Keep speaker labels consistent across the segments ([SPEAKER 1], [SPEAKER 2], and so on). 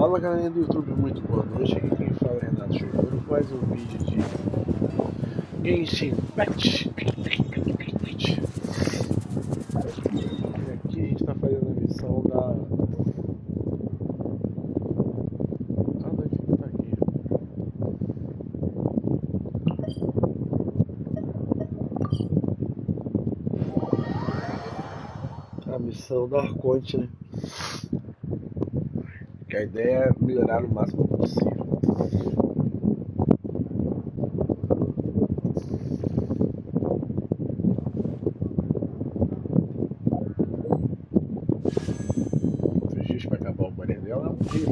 [SPEAKER 1] Fala galerinha do YouTube, muito boa noite. Aqui quem fala é Renato, jogando mais um vídeo de Genshin Impact. E aqui a gente tá fazendo a missão da... onde é que tá aqui? A missão da Arconte, né? Que a ideia é melhorar o máximo possível. Os dias para acabar o banner dela é um dia.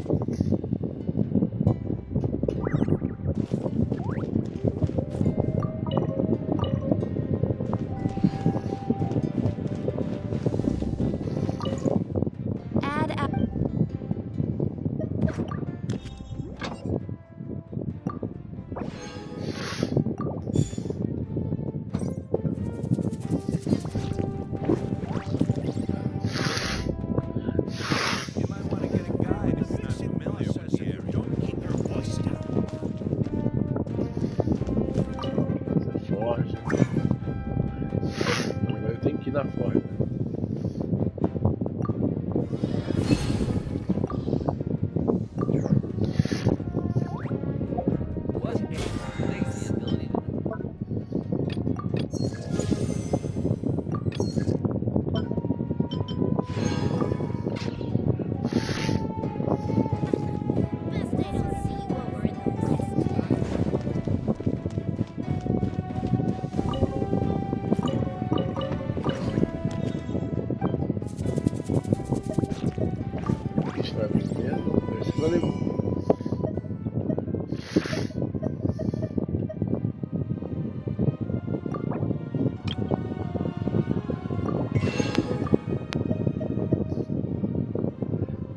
[SPEAKER 1] Da forja.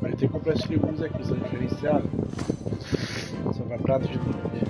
[SPEAKER 1] Vai ter que comprar esses legumes aqui, são diferenciados. Só vai prato de noite.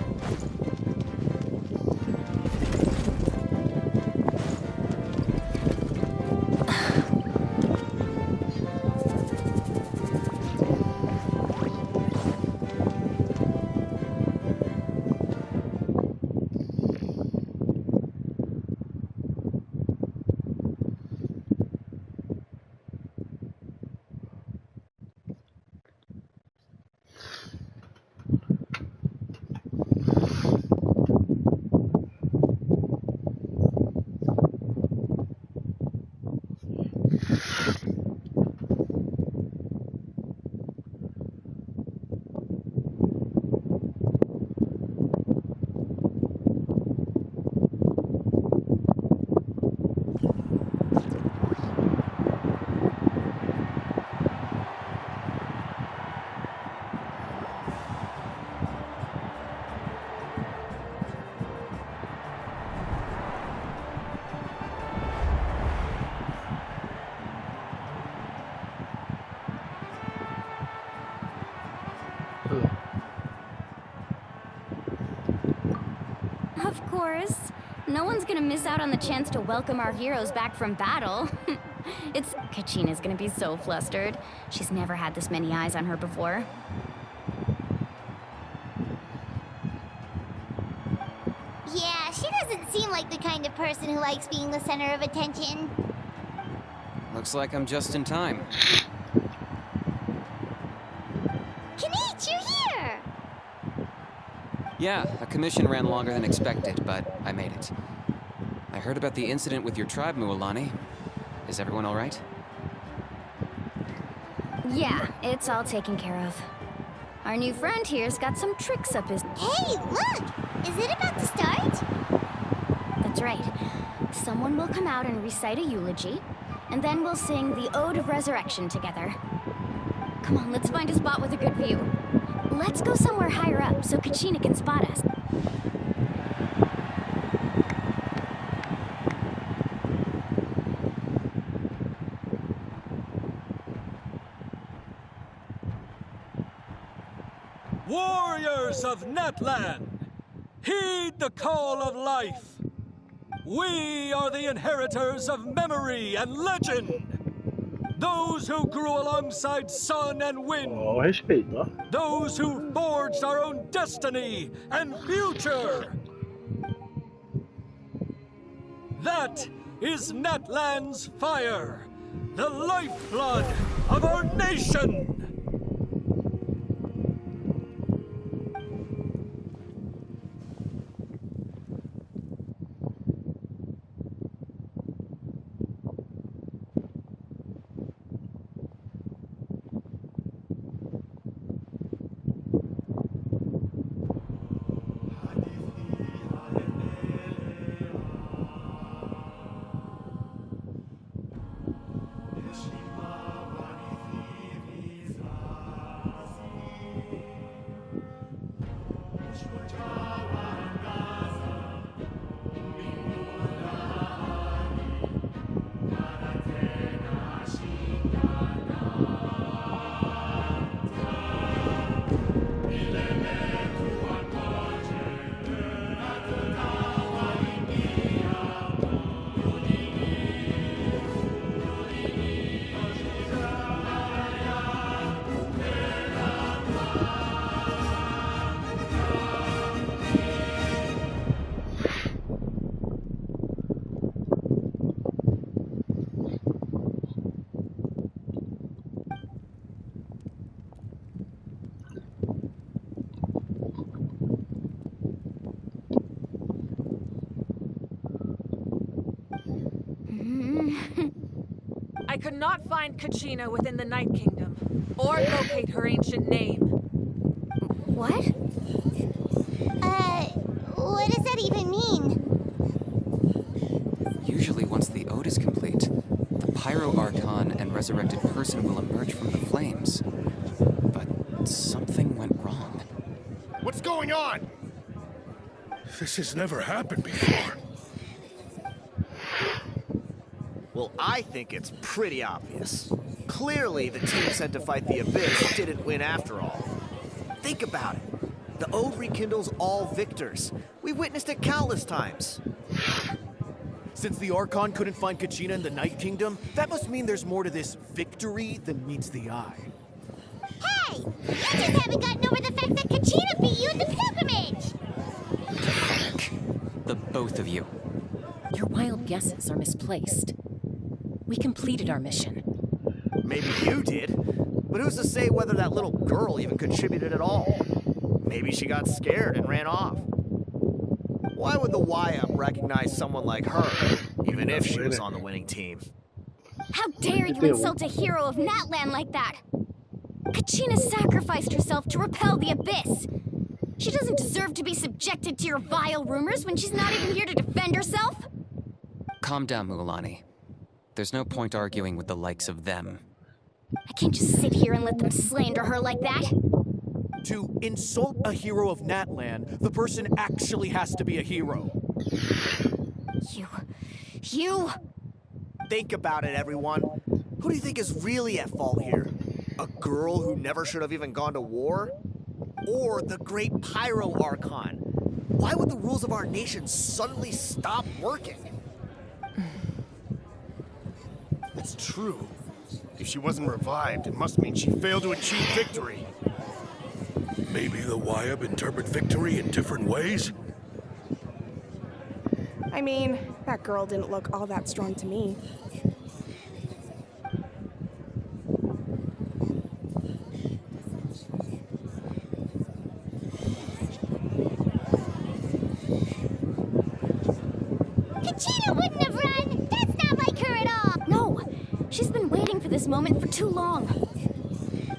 [SPEAKER 2] Of course. No one's gonna miss out on the chance to welcome our heroes back from battle. Kachina's gonna be so flustered. She's never had this many eyes on her before.
[SPEAKER 3] Yeah, she doesn't seem like the kind of person who likes being the center of attention.
[SPEAKER 4] Looks like I'm just in time.
[SPEAKER 3] Kinich, you're here!
[SPEAKER 4] Yeah, a commission ran longer than expected, but I made it. I heard about the incident with your tribe, Mualani. Is everyone all right?
[SPEAKER 2] Yeah, it's all taken care of. Our new friend here's got some tricks up his...
[SPEAKER 3] Hey, look! Is it about to start?
[SPEAKER 2] That's right. Someone will come out and recite a eulogy, and then we'll sing the Ode of Resurrection together. Come on, let's find a spot with a good view. Let's go somewhere higher up so Kachina can spot us.
[SPEAKER 5] Warriors of Natlan, heed the call of life. We are the inheritors of memory and legend. Those who grew alongside sun and wind.
[SPEAKER 1] Ó, respeito, ó.
[SPEAKER 5] Those who forged our own destiny and future. That is Natlan's fire, the lifeblood of our nation.
[SPEAKER 6] I could not find Kachina within the Night Kingdom, or locate her ancient name.
[SPEAKER 2] What?
[SPEAKER 3] What does that even mean?
[SPEAKER 4] Usually once the ode is complete, the Pyro Archon and resurrected person will emerge from the flames. But something went wrong.
[SPEAKER 7] What's going on? This has never happened before.
[SPEAKER 8] Well, I think it's pretty obvious. Clearly, the team sent to fight the Abyss didn't win after all. Think about it. The Ode rekindles all victors. We witnessed it countless times. Since the Archon couldn't find Kachina in the Night Kingdom, that must mean there's more to this victory than meets the eye.
[SPEAKER 3] Hey! You just haven't gotten over the fact that Kachina beat you in the pilgrimage!
[SPEAKER 4] The both of you.
[SPEAKER 9] Your wild guesses are misplaced. We completed our mission.
[SPEAKER 8] Maybe you did, but who's to say whether that little girl even contributed at all? Maybe she got scared and ran off. Why would the Y-Up recognize someone like her, even if she was on the winning team?
[SPEAKER 2] How dare you insult a hero of Natlan like that? Kachina sacrificed herself to repel the Abyss. She doesn't deserve to be subjected to your vile rumors when she's not even here to defend herself.
[SPEAKER 4] Calm down, Mualani. There's no point arguing with the likes of them.
[SPEAKER 2] I can't just sit here and let them slander her like that.
[SPEAKER 8] To insult a hero of Natlan, the person actually has to be a hero.
[SPEAKER 2] You...
[SPEAKER 8] Think about it, everyone. Who do you think is really at fault here? A girl who never should have even gone to war? Or the great Pyro Archon? Why would the rules of our nation suddenly stop working?
[SPEAKER 7] It's true. If she wasn't revived, it must mean she failed to achieve victory. Maybe the Y-Up interpret victory in different ways?
[SPEAKER 10] I mean, that girl didn't look all that strong to me.
[SPEAKER 3] Kachina wouldn't have run! That's not like her at all!
[SPEAKER 2] No! She's been waiting for this moment for too long.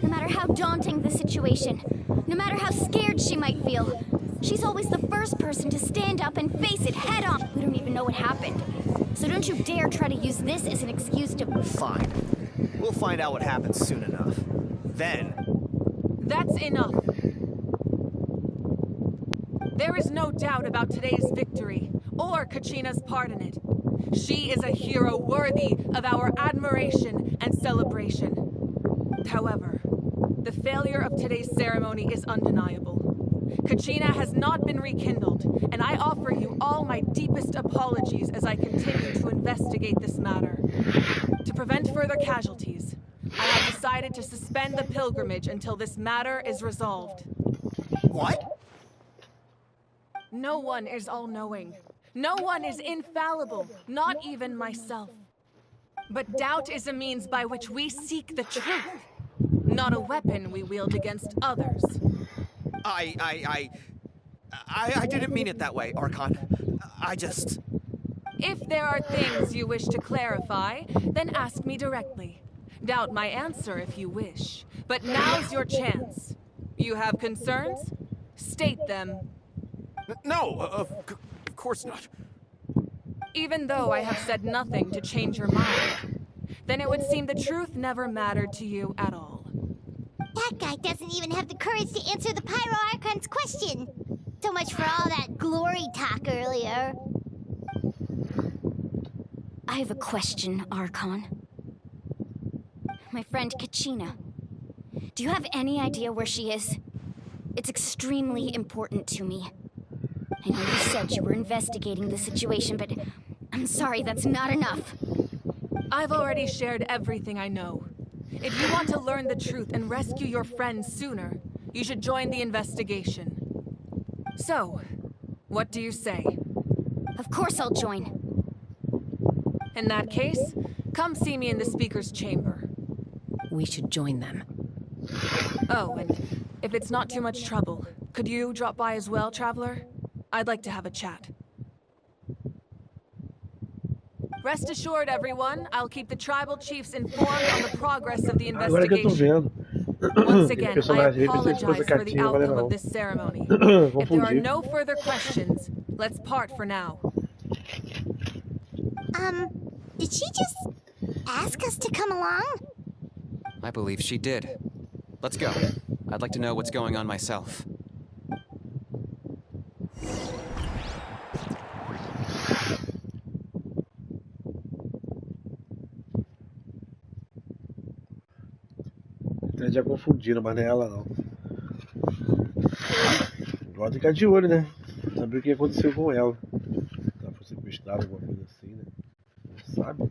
[SPEAKER 2] No matter how daunting the situation, no matter how scared she might feel, she's always the first person to stand up and face it head on. We don't even know what happened. So don't you dare try to use this as an excuse to...
[SPEAKER 8] Fine. We'll find out what happens soon enough. Then...
[SPEAKER 6] That's enough. There is no doubt about today's victory, or Kachina's part in it. She is a hero worthy of our admiration and celebration. However, the failure of today's ceremony is undeniable. Kachina has not been rekindled, and I offer you all my deepest apologies as I continue to investigate this matter. To prevent further casualties, I have decided to suspend the pilgrimage until this matter is resolved.
[SPEAKER 8] What?
[SPEAKER 6] No one is all-knowing. No one is infallible, not even myself. But doubt is a means by which we seek the truth, not a weapon we wield against others.
[SPEAKER 8] I didn't mean it that way, Archon. I just...
[SPEAKER 6] If there are things you wish to clarify, then ask me directly. Doubt my answer if you wish. But now's your chance. You have concerns? State them.
[SPEAKER 7] No, of course not.
[SPEAKER 6] Even though I have said nothing to change your mind, then it would seem the truth never mattered to you at all.
[SPEAKER 3] That guy doesn't even have the courage to answer the Pyro Archon's question. So much for all that glory talk earlier.
[SPEAKER 2] I have a question, Archon. My friend Kachina. Do you have any idea where she is? It's extremely important to me. I know you said you were investigating the situation, but I'm sorry, that's not enough.
[SPEAKER 6] I've already shared everything I know. If you want to learn the truth and rescue your friends sooner, you should join the investigation. So, what do you say?
[SPEAKER 2] Of course I'll join.
[SPEAKER 6] In that case, come see me in the speaker's chamber.
[SPEAKER 9] We should join them.
[SPEAKER 6] Oh, and if it's not too much trouble, could you drop by as well, Traveler? I'd like to have a chat. Rest assured, everyone, I'll keep the tribal chiefs informed on the progress of the
[SPEAKER 1] Agora que eu tô
[SPEAKER 6] investigation.
[SPEAKER 1] vendo.
[SPEAKER 6] Once
[SPEAKER 1] Aquele
[SPEAKER 6] again, I
[SPEAKER 1] personagem aí pensei que fosse
[SPEAKER 6] apologize for the
[SPEAKER 1] Catinha, valeu
[SPEAKER 6] outcome
[SPEAKER 1] não.
[SPEAKER 6] of this ceremony. If there are
[SPEAKER 1] Confundi.
[SPEAKER 6] no further questions, let's part for now.
[SPEAKER 3] Did she just ask us to come along?
[SPEAKER 4] I believe she did. Let's go. I'd like to know what's going on myself.
[SPEAKER 1] Já confundiram, mas não é ela não. Agora tem que ficar de olho, né? Saber o que aconteceu com ela. Ela foi sequestrada, alguma coisa assim, né? Não sabe?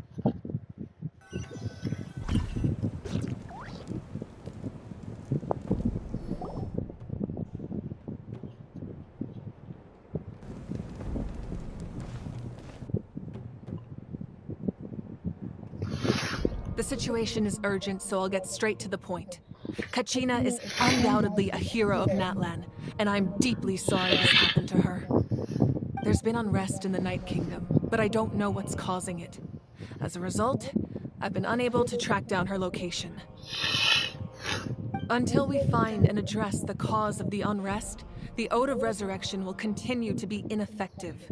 [SPEAKER 6] The situation is urgent, so I'll get straight to the point. Kachina is undoubtedly a hero of Natlan, and I'm deeply sorry this happened to her. There's been unrest in the Night Kingdom, but I don't know what's causing it. As a result, I've been unable to track down her location. Until we find and address the cause of the unrest, the Ode of Resurrection will continue to be ineffective.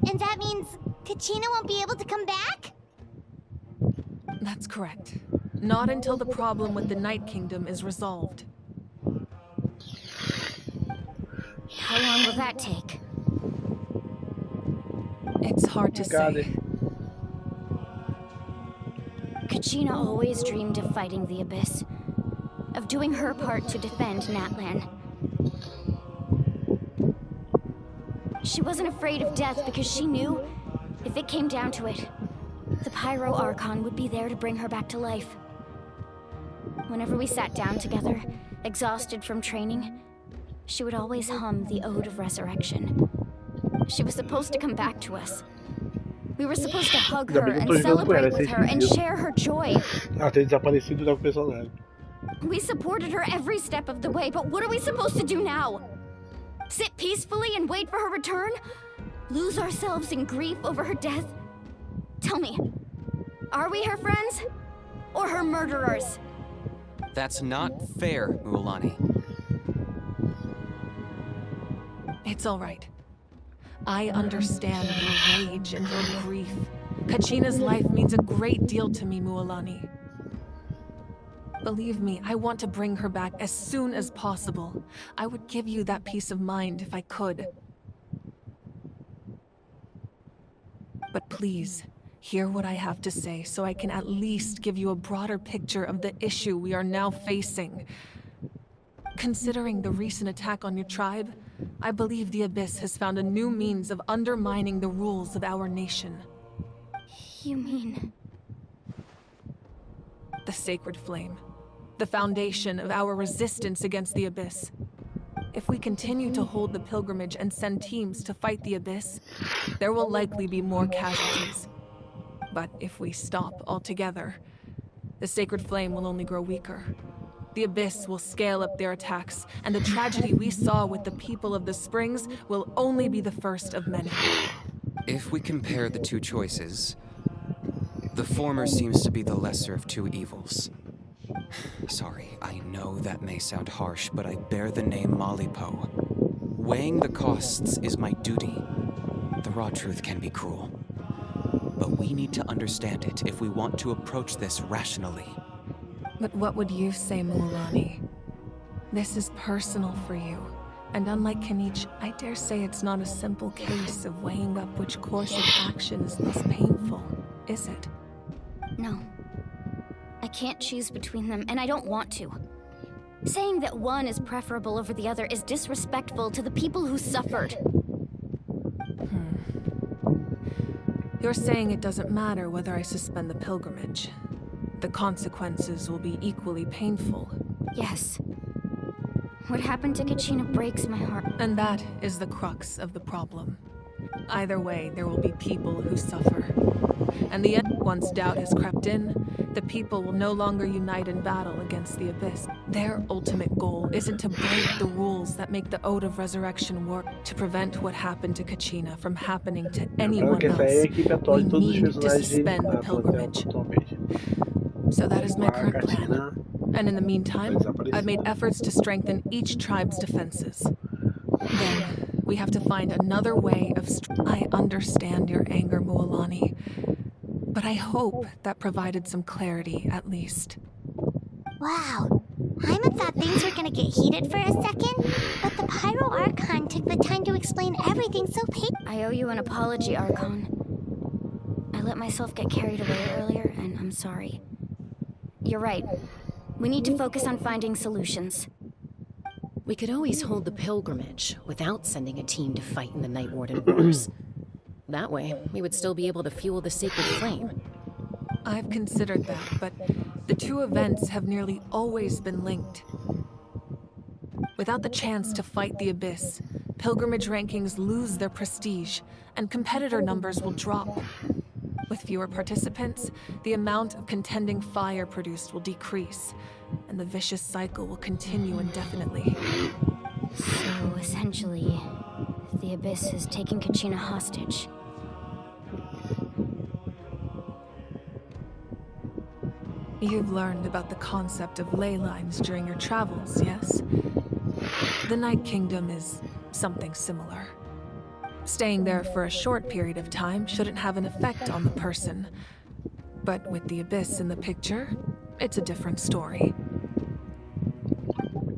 [SPEAKER 3] And that means Kachina won't be able to come back?
[SPEAKER 6] That's correct. Not until the problem with the Night Kingdom is resolved.
[SPEAKER 2] How long will that take?
[SPEAKER 6] It's hard to
[SPEAKER 1] Got
[SPEAKER 6] say.
[SPEAKER 1] it.
[SPEAKER 2] Kachina always dreamed of fighting the Abyss, of doing her part to defend Natlan. She wasn't afraid of death because she knew, if it came down to it, the Pyro Archon would be there to bring her back to life. Whenever we sat down together, exhausted from training, she would always hum the Ode of Resurrection. She was supposed to come back to us. We were supposed to hug her and celebrate with her and share her joy.
[SPEAKER 1] Ah, tem desaparecido da personagem.
[SPEAKER 2] We supported her every step of the way, but what are we supposed to do now? Sit peacefully and wait for her return? Lose ourselves in grief over her death? Tell me, are we her friends? Or her murderers?
[SPEAKER 4] That's not fair, Mualani.
[SPEAKER 6] It's all right. I understand your rage and your grief. Kachina's life means a great deal to me, Mualani. Believe me, I want to bring her back as soon as possible. I would give you that peace of mind if I could. But please, hear what I have to say so I can at least give you a broader picture of the issue we are now facing. Considering the recent attack on your tribe, I believe the Abyss has found a new means of undermining the rules of our nation.
[SPEAKER 2] You mean...
[SPEAKER 6] The sacred flame. The foundation of our resistance against the Abyss. If we continue to hold the pilgrimage and send teams to fight the Abyss, there will likely be more casualties. But if we stop altogether, the sacred flame will only grow weaker. The Abyss will scale up their attacks, and the tragedy we saw with the people of the Springs will only be the first of many.
[SPEAKER 4] If we compare the two choices, the former seems to be the lesser of two evils. Sorry, I know that may sound harsh, but I bear the name Malipo. Weighing the costs is my duty. The raw truth can be cruel. But we need to understand it if we want to approach this rationally.
[SPEAKER 6] But what would you say, Mualani? This is personal for you. And unlike Kanich, I dare say it's not a simple case of weighing up which course of action is less painful, is it?
[SPEAKER 2] No. I can't choose between them, and I don't want to. Saying that one is preferable over the other is disrespectful to the people who suffered.
[SPEAKER 6] You're saying it doesn't matter whether I suspend the pilgrimage. The consequences will be equally painful.
[SPEAKER 2] Yes. What happened to Kachina breaks my heart.
[SPEAKER 6] And that is the crux of the problem. Either way, there will be people who suffer. And the end, once doubt has crept in, the people will no longer unite in battle against the Abyss. Their ultimate goal isn't to break the rules that make the Ode of Resurrection work, to prevent what happened to Kachina from happening to anyone
[SPEAKER 1] Que essa aí é a
[SPEAKER 6] else.
[SPEAKER 1] equipe atual
[SPEAKER 6] We
[SPEAKER 1] de todos os
[SPEAKER 6] need to
[SPEAKER 1] personagens de
[SPEAKER 6] suspend the
[SPEAKER 1] Natlan até
[SPEAKER 6] pilgrimage.
[SPEAKER 1] atualmente.
[SPEAKER 6] So that is my
[SPEAKER 1] A
[SPEAKER 6] current plan.
[SPEAKER 1] Katina
[SPEAKER 6] And in the meantime,
[SPEAKER 1] vai desaparecer.
[SPEAKER 6] I've made efforts to strengthen each tribe's defenses. Then, we have to find another way of I understand your anger, Mualani. But I hope that provided some clarity, at least.
[SPEAKER 3] Wow. Hyman thought things were gonna get heated for a second, but the Pyro Archon took the time to explain everything so
[SPEAKER 2] I owe you an apology, Archon. I let myself get carried away earlier, and I'm sorry. You're right. We need to focus on finding solutions.
[SPEAKER 9] We could always hold the pilgrimage without sending a team to fight in the Night Warden Wars. That way, we would still be able to fuel the sacred flame.
[SPEAKER 6] I've considered that, but the two events have nearly always been linked. Without the chance to fight the Abyss, pilgrimage rankings lose their prestige, and competitor numbers will drop. With fewer participants, the amount of contending fire produced will decrease, and the vicious cycle will continue indefinitely.
[SPEAKER 2] So, essentially, the Abyss is taking Kachina hostage.
[SPEAKER 6] You've learned about the concept of ley lines during your travels, yes? The Night Kingdom is something similar. Staying there for a short period of time shouldn't have an effect on the person. But with the Abyss in the picture, it's a different story.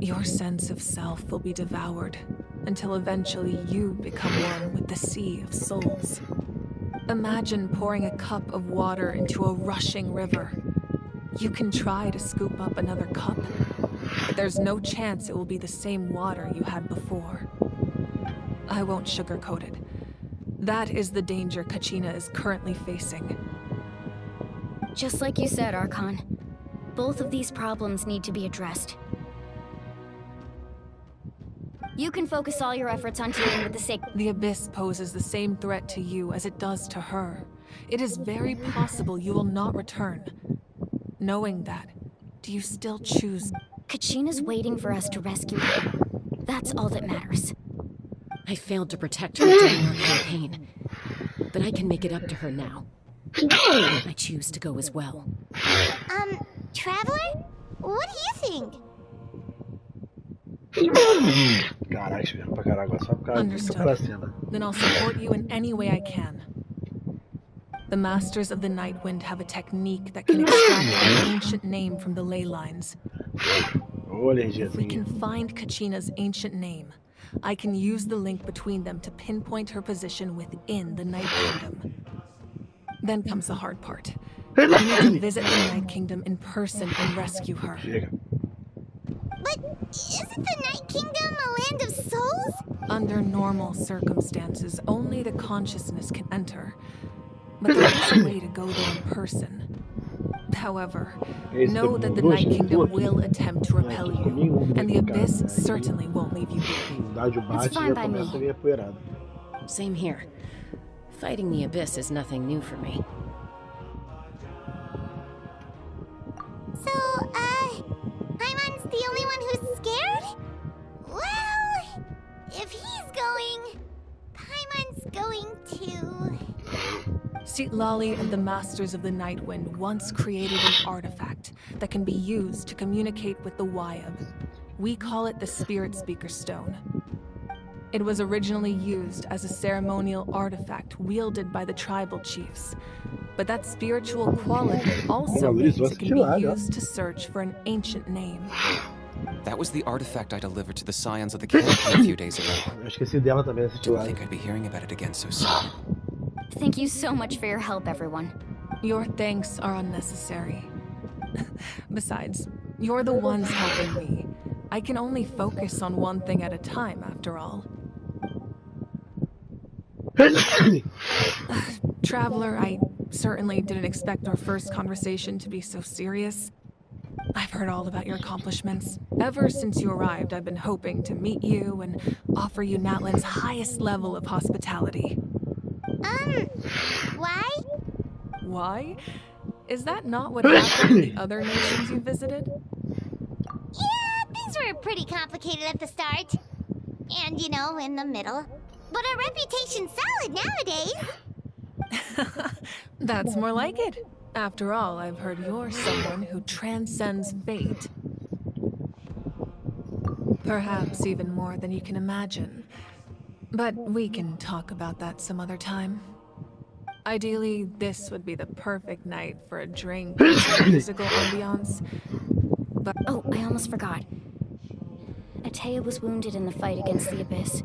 [SPEAKER 6] Your sense of self will be devoured until eventually you become one with the Sea of Souls. Imagine pouring a cup of water into a rushing river. You can try to scoop up another cup, but there's no chance it will be the same water you had before. I won't sugarcoat it. That is the danger Kachina is currently facing.
[SPEAKER 2] Just like you said, Archon. Both of these problems need to be addressed. You can focus all your efforts on dealing with the sacred.
[SPEAKER 6] The Abyss poses the same threat to you as it does to her. It is very possible you will not return. Knowing that, do you still choose?
[SPEAKER 2] Kachina's waiting for us to rescue her. That's all that matters.
[SPEAKER 9] I failed to protect her during our campaign, but I can make it up to her now. I choose to go as well.
[SPEAKER 3] Traveler? What do you think?
[SPEAKER 1] Caraca, esperando pra caralho, só por causa disso pra cena.
[SPEAKER 6] Then I'll support you in any way I can. The Masters of the Night Wind have a technique that can extract an ancient name from the ley lines.
[SPEAKER 1] Olha,
[SPEAKER 6] If we
[SPEAKER 1] Regiazinha.
[SPEAKER 6] can find Kachina's ancient name, I can use the link between them to pinpoint her position within the Night Kingdom. Then comes the hard part. We need to visit the Night Kingdom in person and rescue her.
[SPEAKER 1] Chega.
[SPEAKER 3] But isn't the Night Kingdom a land of souls?
[SPEAKER 6] Under normal circumstances, only the consciousness can enter. But there is a way to go there in person. However,
[SPEAKER 1] Esse
[SPEAKER 6] know that the
[SPEAKER 1] dois
[SPEAKER 6] Night
[SPEAKER 1] que
[SPEAKER 6] Kingdom
[SPEAKER 1] aqui,
[SPEAKER 6] will attempt to repel you, and the Abyss certainly won't leave you be.
[SPEAKER 1] Idade bate e
[SPEAKER 2] fine
[SPEAKER 1] já
[SPEAKER 2] by
[SPEAKER 1] começa
[SPEAKER 2] me.
[SPEAKER 1] a vir apoeirada.
[SPEAKER 9] Same here. Fighting the Abyss is nothing new for me.
[SPEAKER 3] So, Paimon's the only one who's scared? Well, if he's going, Paimon's going too.
[SPEAKER 6] Lali and the Masters of the Nightwind once created an artifact that can be used to communicate with the Wyab. We call it the Spirit Speaker Stone. It was originally used as a ceremonial artifact wielded by the tribal chiefs. But that spiritual quality also means it can be used to search for an ancient name.
[SPEAKER 4] That was the artifact I delivered to the Scions of the Canopy a few days ago.
[SPEAKER 1] Eu esqueci dela também, essa
[SPEAKER 4] Didn't
[SPEAKER 1] lá.
[SPEAKER 4] think I'd be hearing about it again so soon.
[SPEAKER 2] Thank you so much for your help, everyone.
[SPEAKER 6] Your thanks are unnecessary. Besides, you're the ones helping me. I can only focus on one thing at a time, after all. Traveler, I certainly didn't expect our first conversation to be so serious. I've heard all about your accomplishments. Ever since you arrived, I've been hoping to meet you and offer you Natlan's highest level of hospitality.
[SPEAKER 3] Why?
[SPEAKER 6] Why? Is that not what happened in the other nations you visited?
[SPEAKER 3] Yeah, things were pretty complicated at the start. And, you know, in the middle. But our reputation's solid nowadays.
[SPEAKER 6] That's more like it. After all, I've heard you're someone who transcends fate. Perhaps even more than you can imagine. But we can talk about that some other time. Ideally, this would be the perfect night for a drink and some musical ambiance. But
[SPEAKER 2] Oh, I almost forgot. Atea was wounded in the fight against the Abyss.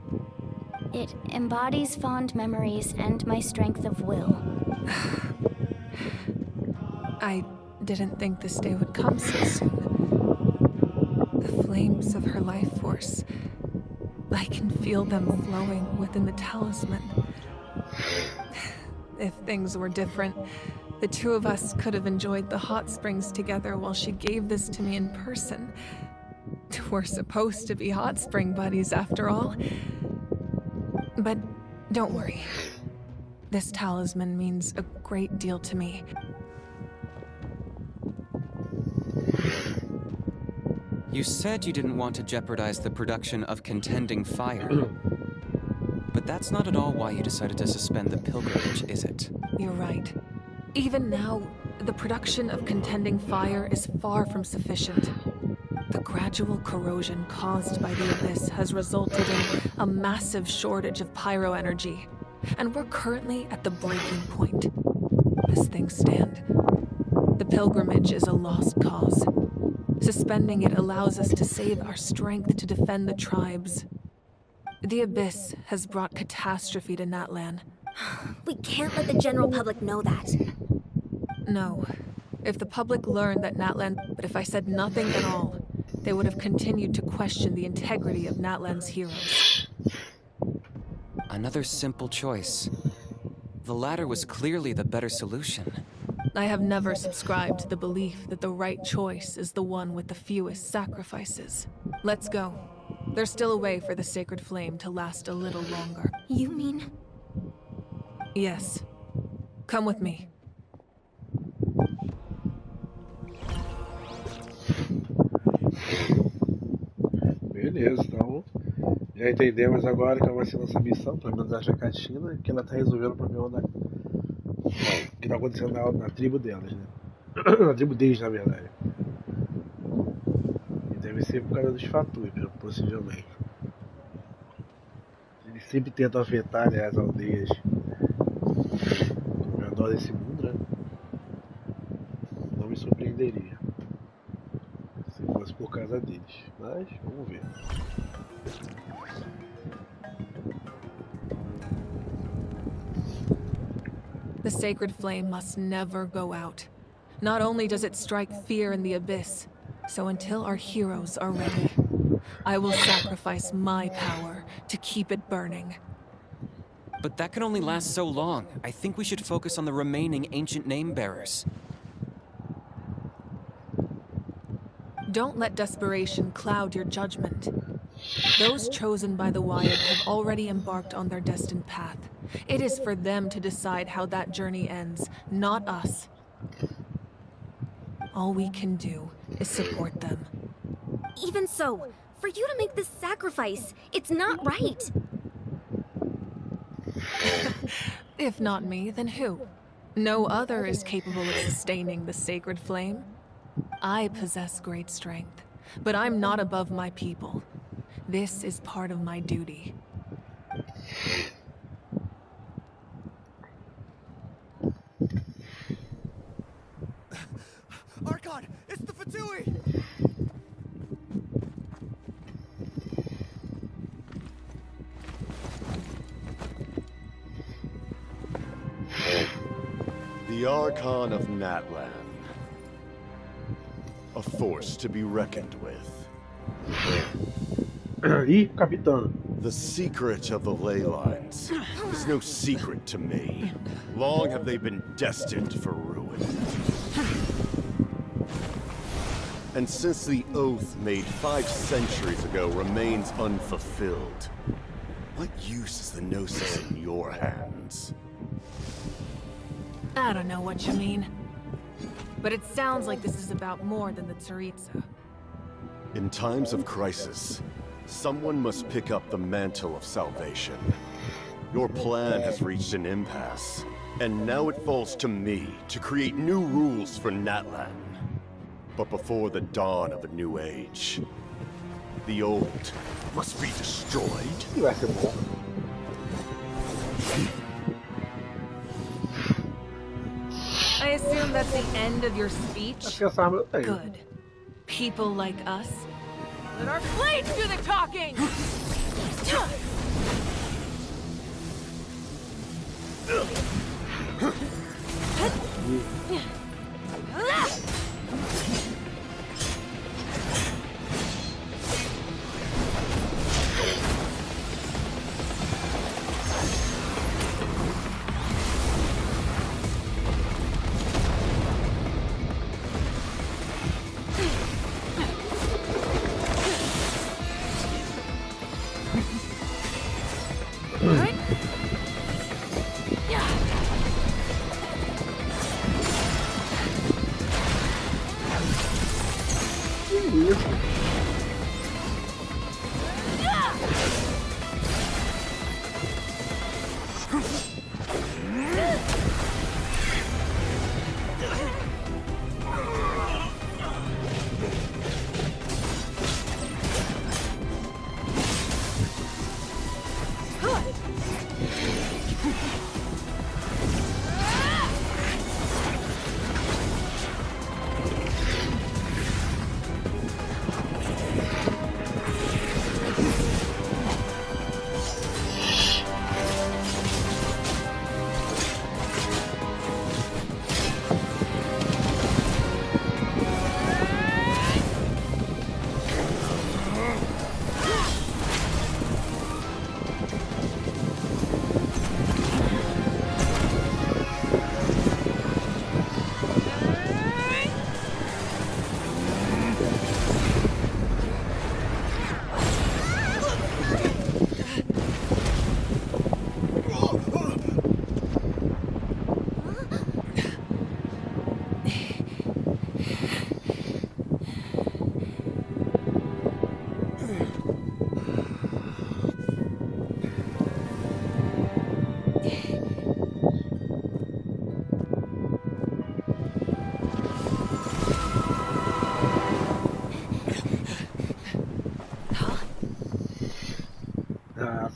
[SPEAKER 2] It embodies fond memories and my strength of will.
[SPEAKER 6] I didn't think this day would come so soon. The flames of her life force. I can feel them flowing within the talisman. If things were different, the two of us could have enjoyed the hot springs together while she gave this to me in person. We're supposed to be hot spring buddies after all. But don't worry. This talisman means a great deal to me.
[SPEAKER 4] You said you didn't want to jeopardize the production of contending fire. But that's not at all why you decided to suspend the pilgrimage, is it?
[SPEAKER 6] You're right. Even now, the production of contending fire is far from sufficient. The gradual corrosion caused by the Abyss has resulted in a massive shortage of pyro energy, and we're currently at the breaking point. As things stand, the pilgrimage is a lost cause. Suspending it allows us to save our strength to defend the tribes. The Abyss has brought catastrophe to Natlan.
[SPEAKER 2] We can't let the general public know that.
[SPEAKER 6] No. If the public learned that Natlan... But if I said nothing at all, they would have continued to question the integrity of Natlan's heroes.
[SPEAKER 4] Another simple choice. The latter was clearly the better solution.
[SPEAKER 6] I have never subscribed to the belief that the right choice is the one with the fewest sacrifices. Let's go. There's still a way for the sacred flame to last a little longer.
[SPEAKER 2] You mean?
[SPEAKER 6] Yes. Come with me.
[SPEAKER 1] Beleza, então já entendemos agora que vai ser nossa missão, pelo menos a Jacatina, que ela tá resolvendo o problema que tá acontecendo na tribo delas, né? Na tribo deles, na verdade. E deve ser por causa dos fatores, possivelmente. Eles sempre tentam afetar, né, as aldeias ao redor desse mundo, né? Não me surpreenderia se fosse por causa deles, mas vamos ver.
[SPEAKER 6] The sacred flame must never go out. Not only does it strike fear in the Abyss, so until our heroes are ready, I will sacrifice my power to keep it burning.
[SPEAKER 4] But that can only last so long. I think we should focus on the remaining ancient name bearers.
[SPEAKER 6] Don't let desperation cloud your judgment. Those chosen by the Wyatt have already embarked on their destined path. It is for them to decide how that journey ends, not us. All we can do is support them.
[SPEAKER 2] Even so, for you to make this sacrifice, it's not right.
[SPEAKER 6] If not me, then who? No other is capable of sustaining the sacred flame. I possess great strength, but I'm not above my people. This is part of my duty.
[SPEAKER 8] Archon, it's the Fatui!
[SPEAKER 7] The Archon of Natlan. A force to be reckoned with.
[SPEAKER 1] Ih, capitão.
[SPEAKER 7] The secret of the ley lines is no secret to me. Long have they been destined for ruin. And since the oath made 5 centuries ago remains unfulfilled, what use is the Gnosis in your hands?
[SPEAKER 6] I don't know what you mean. But it sounds like this is about more than the Tsaritsa.
[SPEAKER 7] In times of crisis, someone must pick up the mantle of salvation. Your plan has reached an impasse, and now it falls to me to create new rules for Natlan. But before the dawn of a new age, the old must be destroyed.
[SPEAKER 1] E vai ser bom.
[SPEAKER 6] I assume that's the end of your speech?
[SPEAKER 1] Acho que essa arma eu tenho.
[SPEAKER 6] Good. People like us. Let our blades do the talking!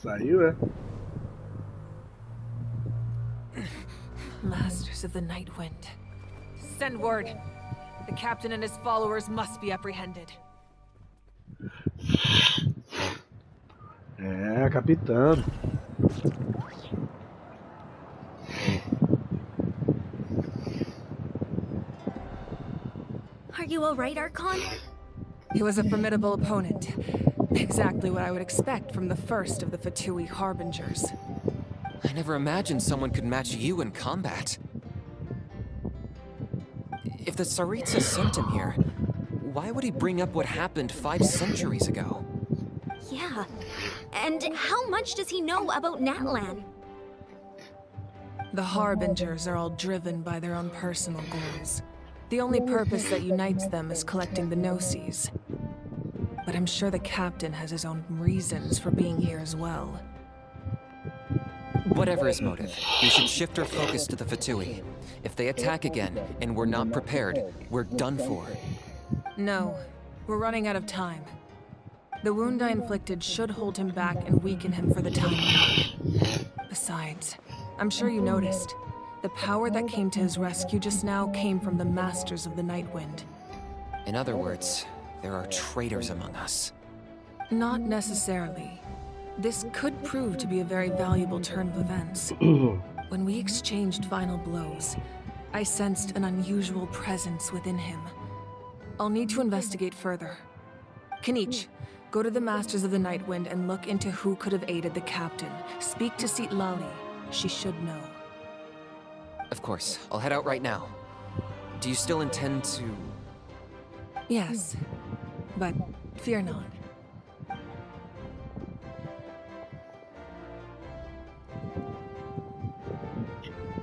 [SPEAKER 1] Saiu, é?
[SPEAKER 6] Masters of the Night Wind. Send word. The captain and his followers must be apprehended.
[SPEAKER 1] É, capitão.
[SPEAKER 2] Are you alright, Archon?
[SPEAKER 6] He was a formidable opponent. Exactly what I would expect from the first of the Fatui Harbingers.
[SPEAKER 4] I never imagined someone could match you in combat. If the Tsaritsa sent him here, Why would he bring up what happened 5 centuries ago?
[SPEAKER 2] Yeah. And how much does he know about Natlan?
[SPEAKER 6] The Harbingers are all driven by their own personal goals. The only purpose that unites them is collecting the Gnosis. But I'm sure the captain has his own reasons for being here as well.
[SPEAKER 4] Whatever his motive, we should shift our focus to the Fatui. If they attack again, and we're not prepared, we're done for.
[SPEAKER 6] No, we're running out of time. The wound I inflicted should hold him back and weaken him for the time being. Besides, I'm sure you noticed, the power that came to his rescue just now came from the Masters of the Nightwind.
[SPEAKER 4] In other words, there are traitors among us.
[SPEAKER 6] Not necessarily. This could prove to be a very valuable turn of events. When we exchanged final blows, I sensed an unusual presence within him. I'll need to investigate further. Kanich, go to the Masters of the Nightwind and look into who could have aided the captain. Speak to Lali. She should know.
[SPEAKER 4] Of course, I'll head out right now. Do you still intend to...
[SPEAKER 6] Yes, but fear not.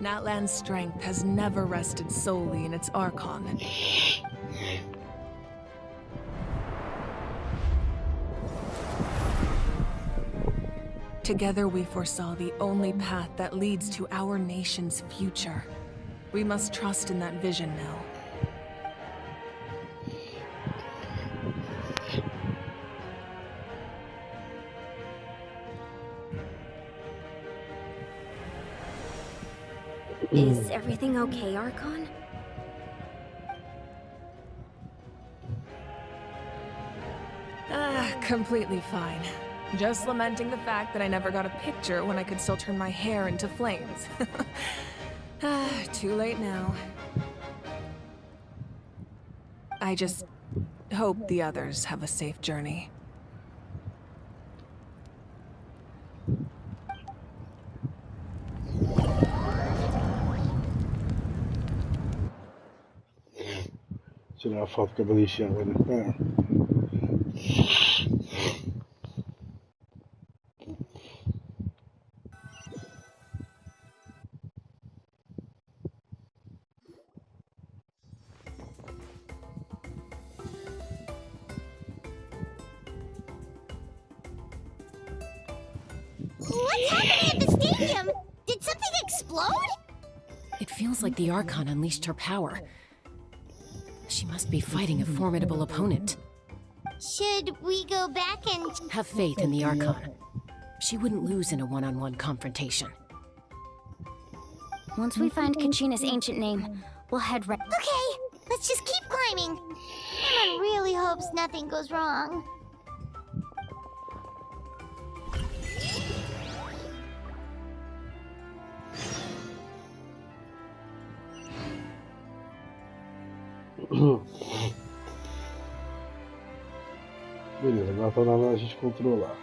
[SPEAKER 6] Natlan's strength has never rested solely in its Archon. Together we foresaw the only path that leads to our nation's future. We must trust in that vision now.
[SPEAKER 2] Is everything okay, Archon?
[SPEAKER 6] Completely fine. Just lamenting the fact that I never got a picture when I could still turn my hair into flames. Too late now. I just hope the others have a safe journey.
[SPEAKER 1] Tirar a foto com a beliche agora, né?
[SPEAKER 3] What's happening at the stadium? Did something explode?
[SPEAKER 9] It feels like the Archon unleashed her power. She must be fighting a formidable opponent.
[SPEAKER 3] Should we go back and...
[SPEAKER 9] Have faith in the Archon. She wouldn't lose in a one-on-one confrontation.
[SPEAKER 2] Once we find Kachina's ancient name, we'll head right...
[SPEAKER 3] Okay, let's just keep climbing. Emma really hopes nothing goes wrong.
[SPEAKER 1] Beleza, agora tá na hora da gente controlar.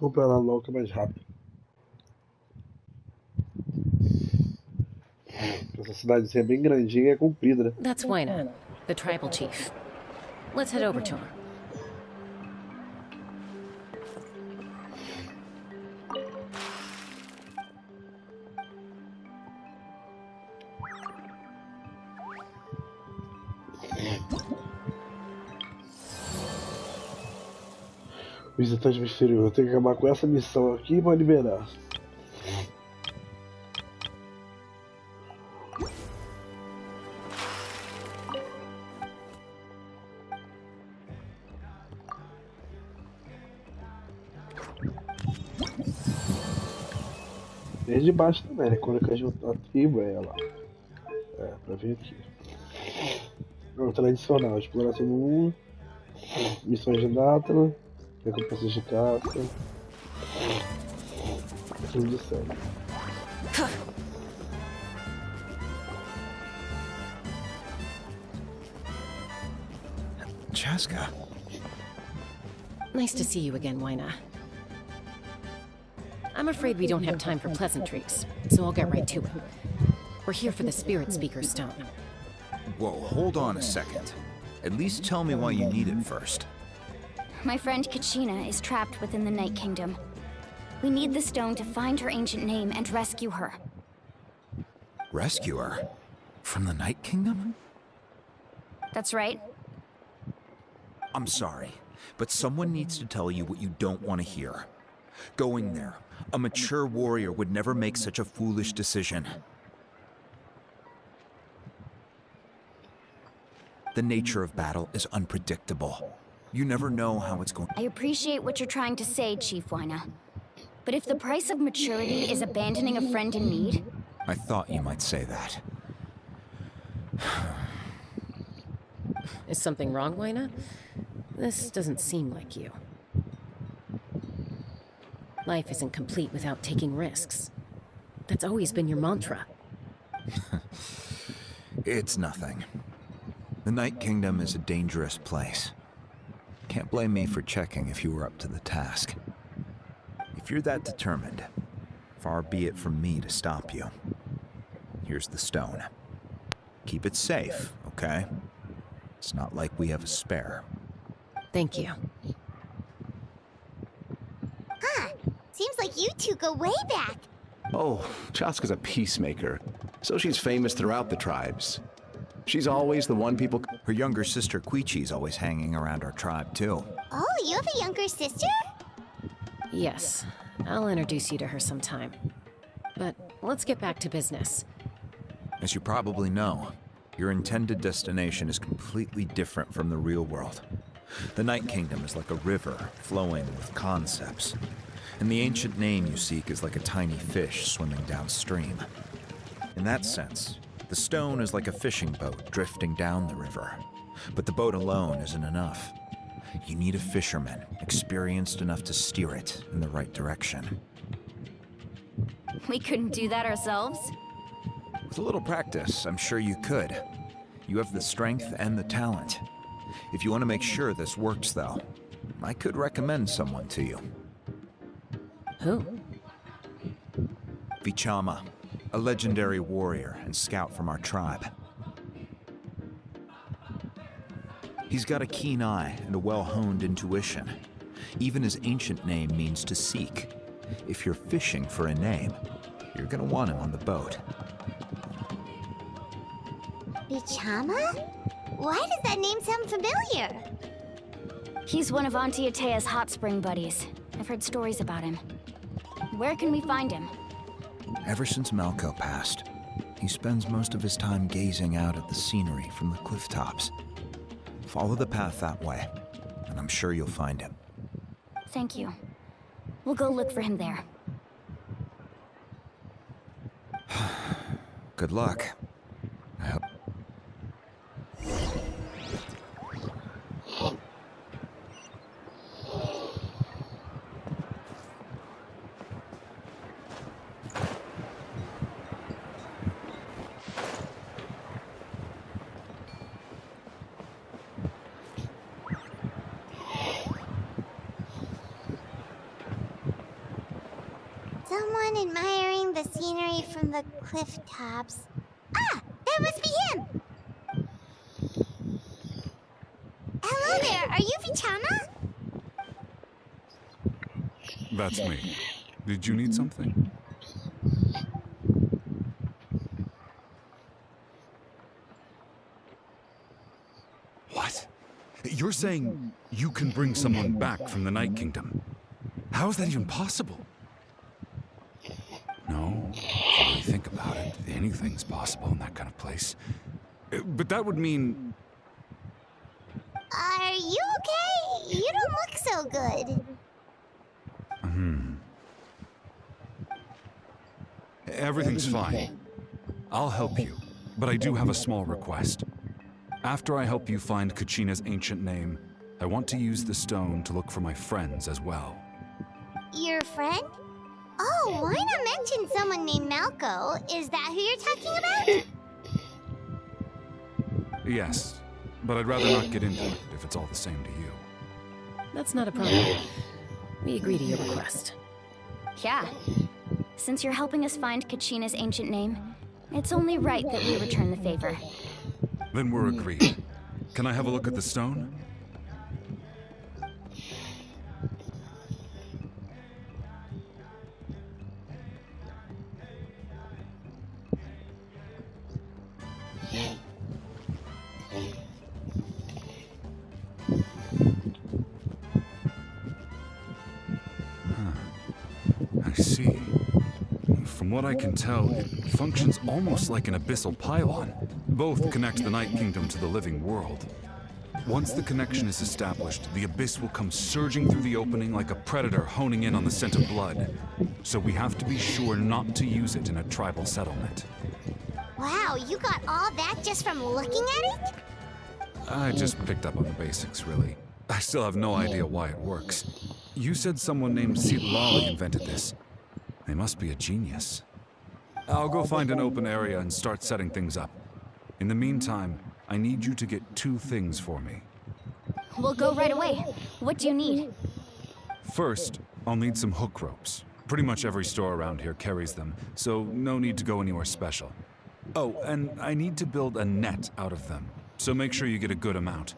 [SPEAKER 1] Vou pra lá logo que é mais rápido. Essa cidadezinha é bem grandinha e é comprida, né?
[SPEAKER 9] That's Wayna, the tribal chief. Let's head over to him.
[SPEAKER 1] Visitante misterioso. Eu tenho que acabar com essa missão aqui pra liberar. Desde baixo também, né? Quando a gente a tribo é ela. É, pra vir aqui. O tradicional, exploração do mundo, missões de Natlan, recompensas de caça. I'm just saying.
[SPEAKER 11] Chaska.
[SPEAKER 9] Nice to see you again, Wyna. I'm afraid we don't have time for pleasantries, so I'll get right to it. We're here for the Spirit Speaker Stone.
[SPEAKER 11] Whoa, hold on a second. At least tell me why you need it first.
[SPEAKER 2] My friend Kachina is trapped within the Night Kingdom. We need the stone to find her ancient name and rescue her.
[SPEAKER 11] Rescue her? From the Night Kingdom?
[SPEAKER 2] That's right.
[SPEAKER 11] I'm sorry, but someone needs to tell you what you don't want to hear. Going there, a mature warrior would never make such a foolish decision. The nature of battle is unpredictable. You never know how it's going.
[SPEAKER 2] I appreciate what you're trying to say, Chief Wyna. But if the price of maturity is abandoning a friend in need...
[SPEAKER 11] I thought you might say that.
[SPEAKER 9] Is something wrong, Wyna? This doesn't seem like you. Life isn't complete without taking risks. That's always been your mantra.
[SPEAKER 11] It's nothing. The Night Kingdom is a dangerous place. Can't blame me for checking if you were up to the task. If you're that determined, far be it from me to stop you. Here's the stone. Keep it safe, okay? It's not like we have a spare.
[SPEAKER 9] Thank you.
[SPEAKER 3] Huh. Seems like you two go way back.
[SPEAKER 12] Oh, Chaska's a peacemaker, so she's famous throughout the tribes. She's always the one people...
[SPEAKER 11] Her younger sister Quichi's always hanging around our tribe, too.
[SPEAKER 3] Oh, you have a younger sister?
[SPEAKER 9] Yes, I'll introduce you to her sometime. But let's get back to business.
[SPEAKER 11] As you probably know, your intended destination is completely different from the real world. The Night Kingdom is like a river flowing with concepts, and the ancient name you seek is like a tiny fish swimming downstream. In that sense, the stone is like a fishing boat drifting down the river, but the boat alone isn't enough. You need a fisherman, experienced enough to steer it in the right direction.
[SPEAKER 2] We couldn't do that ourselves?
[SPEAKER 11] With a little practice, I'm sure you could. You have the strength and the talent. If you want to make sure this works, though, I could recommend someone to you.
[SPEAKER 9] Who?
[SPEAKER 11] Vichama, a legendary warrior and scout from our tribe. He's got a keen eye and a well-honed intuition. Even his ancient name means to seek. If you're fishing for a name, you're gonna want him on the boat.
[SPEAKER 3] Vichama? Why does that name sound familiar?
[SPEAKER 2] He's one of Auntie Atea's hot spring buddies. I've heard stories about him. Where can we find him?
[SPEAKER 11] Ever since Malco passed, he spends most of his time gazing out at the scenery from the cliff tops. Follow the path that way, and I'm sure you'll find him.
[SPEAKER 2] Thank you. We'll go look for him there.
[SPEAKER 11] Good luck. I hope.
[SPEAKER 3] Someone admiring the scenery from the cliff tops. Ah! That must be him! Hello there, are you Vichama?
[SPEAKER 13] That's me. Did you need something? What? You're saying you can bring someone back from the Night Kingdom? How is that even possible? No, if you really think about it, anything's possible in that kind of place. But that would mean...
[SPEAKER 3] Are you okay? You don't look so good.
[SPEAKER 13] Everything's fine. I'll help you, but I do have a small request. After I help you find Kachina's ancient name, I want to use the stone to look for my friends as well.
[SPEAKER 3] Your friend? Oh, why not mention someone named Malco? Is that who you're talking about?
[SPEAKER 13] Yes, but I'd rather not get into it if it's all the same to you.
[SPEAKER 9] That's not a problem. We agree to your request.
[SPEAKER 2] Yeah. Since you're helping us find Kachina's ancient name, it's only right that we return the favor.
[SPEAKER 13] Then we're agreed. Can I have a look at the stone? I see. From what I can tell, it functions almost like an abyssal pylon. Both connect the Night Kingdom to the living world. Once the connection is established, the abyss will come surging through the opening like a predator honing in on the scent of blood. So we have to be sure not to use it in a tribal settlement.
[SPEAKER 3] Wow, you got all that just from looking at it?
[SPEAKER 13] I just picked up on the basics, really. I still have no idea why it works. You said someone named Sitlali invented this. They must be a genius. I'll go find an open area and start setting things up. In the meantime, I need you to get 2 things for me.
[SPEAKER 2] We'll go right away. What do you need?
[SPEAKER 13] First, I'll need some hook ropes. Pretty much every store around here carries them, so no need to go anywhere special. Oh, and I need to build a net out of them, so make sure you get a good amount.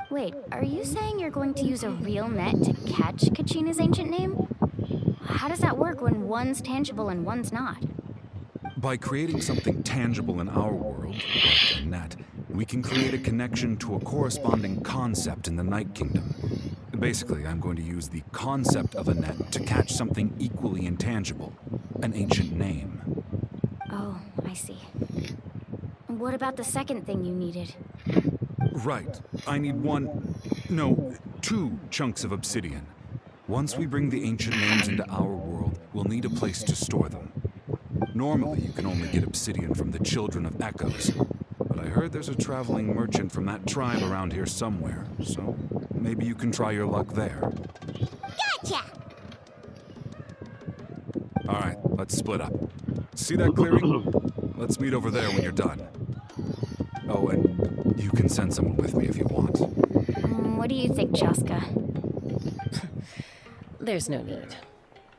[SPEAKER 2] Wait, are you saying you're going to use a real net to catch Kachina's ancient name? How does that work when one's tangible and one's not?
[SPEAKER 13] By creating something tangible in our world, like a net, we can create a connection to a corresponding concept in the Night Kingdom. Basically, I'm going to use the concept of a net to catch something equally intangible, an ancient name.
[SPEAKER 2] Oh, I see. What about the second thing you needed?
[SPEAKER 13] Right. I need 2 chunks of obsidian. Once we bring the ancient names into our world, we'll need a place to store them. Normally, you can only get obsidian from the Children of Echoes, but I heard there's a traveling merchant from that tribe around here somewhere, so maybe you can try your luck there.
[SPEAKER 3] Gotcha!
[SPEAKER 13] Alright, let's split up. See that clearing? Let's meet over there when you're done. Oh, and you can send someone with me if you want.
[SPEAKER 2] What do you think, Chaska?
[SPEAKER 9] There's no need.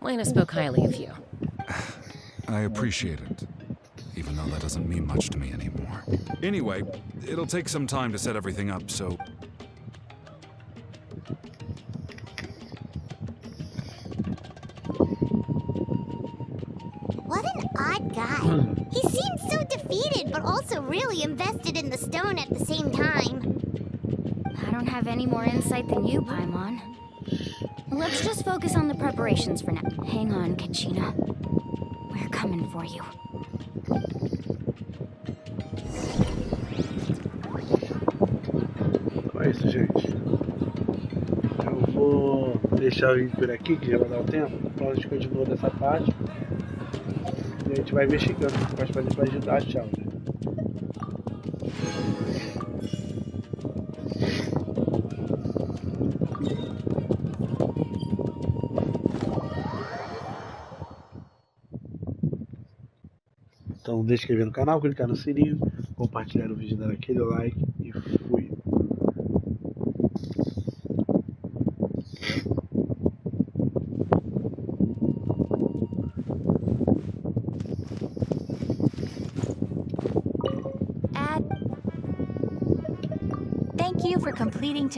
[SPEAKER 9] Lena spoke highly of you.
[SPEAKER 13] I appreciate it, even though that doesn't mean much to me anymore. Anyway, it'll take some time to set everything up, so...
[SPEAKER 3] What an odd guy. He seems so defeated, but also really invested in the stone at the same time.
[SPEAKER 2] I don't have any more insight than you, Paimon. Let's just focus on the preparations for now. Hang on, Kachina. We're coming for you.
[SPEAKER 1] Então é isso, gente. Eu vou deixar o vídeo por aqui, que já vai dar um tempo. Então a gente continua dessa parte. E a gente vai investigando o que pode fazer para ajudar a Tchau, né? Então não deixe de se inscrever no canal, clicar no sininho, compartilhar o vídeo, dar aquele like e fui!
[SPEAKER 2] Thank you for completing